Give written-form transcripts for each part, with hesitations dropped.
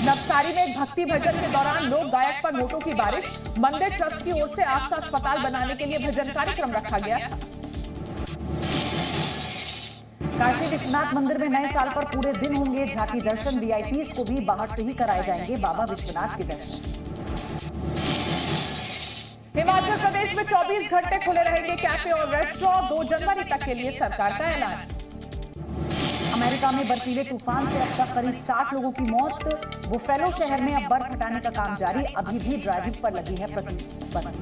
नवसारी में एक भक्ति भजन के दौरान लोक गायक पर नोटों की बारिश। मंदिर ट्रस्ट की ओर से आग का अस्पताल बनाने के लिए भजन कार्यक्रम रखा गया। काशी विश्वनाथ मंदिर में नए साल पर पूरे दिन होंगे झांकी दर्शन। वीआईपीज को भी बाहर से ही कराए जाएंगे बाबा विश्वनाथ के दर्शन। हिमाचल प्रदेश में 24 घंटे खुले रहेंगे कैफे और रेस्टोरेंट। 2 जनवरी तक के लिए सरकार का ऐलान। अमेरिका में बर्फीले तूफान से अब तक करीब 60 लोगों की मौत। बुफेलो शहर में अब बर्फ हटाने का काम जारी। अभी भी ड्राइविंग पर लगी है प्रतिबंध।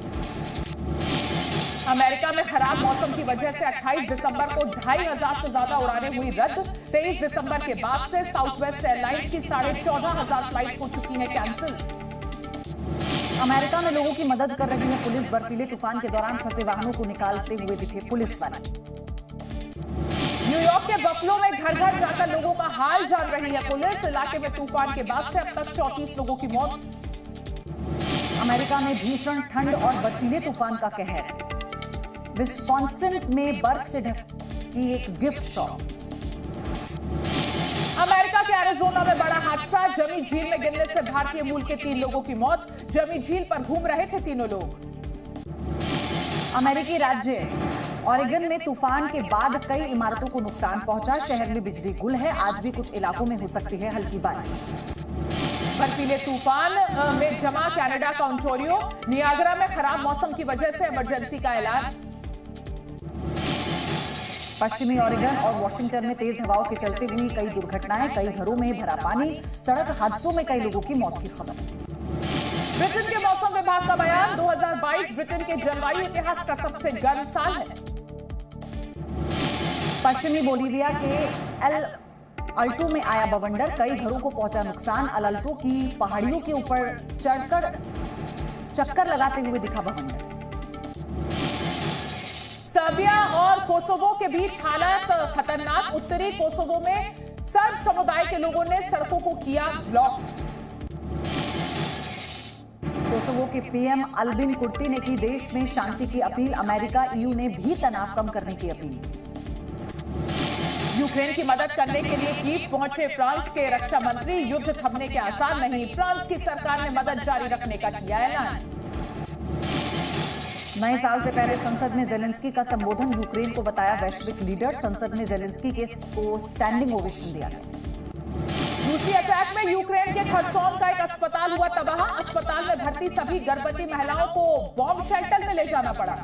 अमेरिका में खराब मौसम की वजह से 28 दिसंबर को 2500 से ज्यादा उड़ानें हुई रद्द। 23 दिसंबर के बाद से साउथ वेस्ट एयरलाइंस की 14,500 फ्लाइट्स हो चुकी हैं कैंसिल। अमेरिका में लोगों की मदद कर रही है पुलिस। बर्फीले तूफान के दौरान फंसे वाहनों को निकालते हुए दिखे पुलिस वाले। न्यूयॉर्क के बफलो में घर घर जाकर लोगों का हाल जान रही है पुलिस। इलाके में तूफान के बाद से अब तक 34 लोगों की मौत। अमेरिका में भीषण ठंड और बर्फीले तूफान का कहर। विस्कॉन्सिन में बर्फ से ढकी एक गिफ्ट शॉप। अमेरिका के एरिजोना में बड़ा हादसा। जमी झील में गिरने से भारतीय मूल के 3 लोगों की मौत। जमी झील पर घूम रहे थे तीनों लोग। अमेरिकी राज्य ऑरेगन में तूफान के बाद कई इमारतों को नुकसान पहुंचा। शहर में बिजली गुल है। आज भी कुछ इलाकों में हो सकती है हल्की बारिश। बर्फीले तूफान में जमा कनाडा का ओंटारियो। नियाग्रा में खराब मौसम की वजह से इमरजेंसी का ऐलान। पश्चिमी ऑरेगन और वॉशिंगटन में तेज हवाओं के चलते हुई कई दुर्घटनाएं। कई घरों में भरा पानी। सड़क हादसों में कई लोगों की मौत की खबर। ब्रिटेन के मौसम विभाग का बयान। 2022 ब्रिटेन के जलवायु इतिहास का सबसे गर्म साल है। पश्चिमी बोलीविया के एल अल्टो में आया बवंडर। कई घरों को पहुंचा नुकसान। अल अल्टो की पहाड़ियों के ऊपर चढ़कर चक्कर लगाते हुए दिखा बवंडर। सर्बिया और कोसोवो के बीच हालात खतरनाक। उत्तरी कोसोवो में सर्ब समुदाय के लोगों ने सड़कों को किया ब्लॉक। कोसोवो के पीएम अल्बिन कुर्ती ने की देश में शांति की अपील। अमेरिका ईयू ने भी तनाव कम करने की अपील। यूक्रेन की मदद करने के लिए कीव पहुंचे फ्रांस के रक्षा मंत्री। युद्ध थमने के आसार नहीं। फ्रांस की सरकार ने मदद जारी रखने का किया ऐलान। नए साल से पहले संसद में जेलेंस्की का संबोधन। यूक्रेन को बताया वैश्विक लीडर। संसद में जेलेंस्की को स्टैंडिंग ओवेशन दिया गया। रूसी अटैक में यूक्रेन के खरसोन का एक अस्पताल हुआ तबाह। अस्पताल में भर्ती सभी गर्भवती महिलाओं को बॉम्ब शेल्टर में ले जाना पड़ा।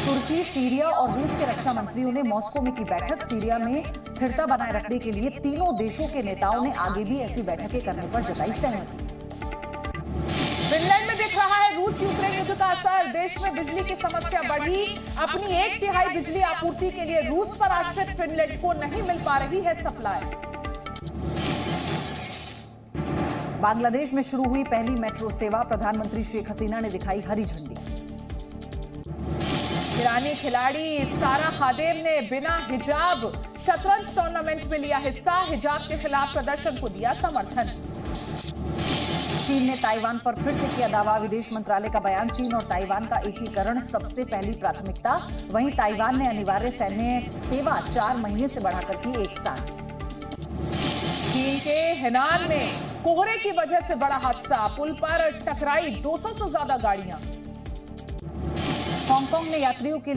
तुर्की, सीरिया और रूस के रक्षा मंत्रियों ने मॉस्को में की बैठक। सीरिया में स्थिरता बनाए रखने के लिए तीनों देशों के नेताओं ने आगे भी ऐसी बैठकें करने पर जताई सहमति। फिनलैंड में दिख रहा है रूस यूक्रेन युद्ध का असर। देश में बिजली की समस्या बढ़ी। अपनी 1/3 बिजली आपूर्ति के लिए रूस पर आश्रित फिनलैंड को नहीं मिल पा रही है सप्लाई। बांग्लादेश में शुरू हुई पहली मेट्रो सेवा। प्रधानमंत्री शेख हसीना ने दिखाई हरी झंडी। ईरानी खिलाड़ी सारा खादेम ने बिना हिजाब शतरंज टूर्नामेंट में लिया हिस्सा। हिजाब के खिलाफ प्रदर्शन को दिया समर्थन। चीन ने ताइवान पर फिर से किया दावा। विदेश मंत्रालय का बयान। चीन और ताइवान का एकीकरण सबसे पहली प्राथमिकता। वहीं ताइवान ने अनिवार्य सैन्य सेवा 4 महीने से बढ़ाकर की 1 साल। चीन के हेनान में कोहरे की वजह से बड़ा हादसा। पुल पर टकराई 200 से ज्यादा गाड़ियां। हांगकांग ने यात्रियों के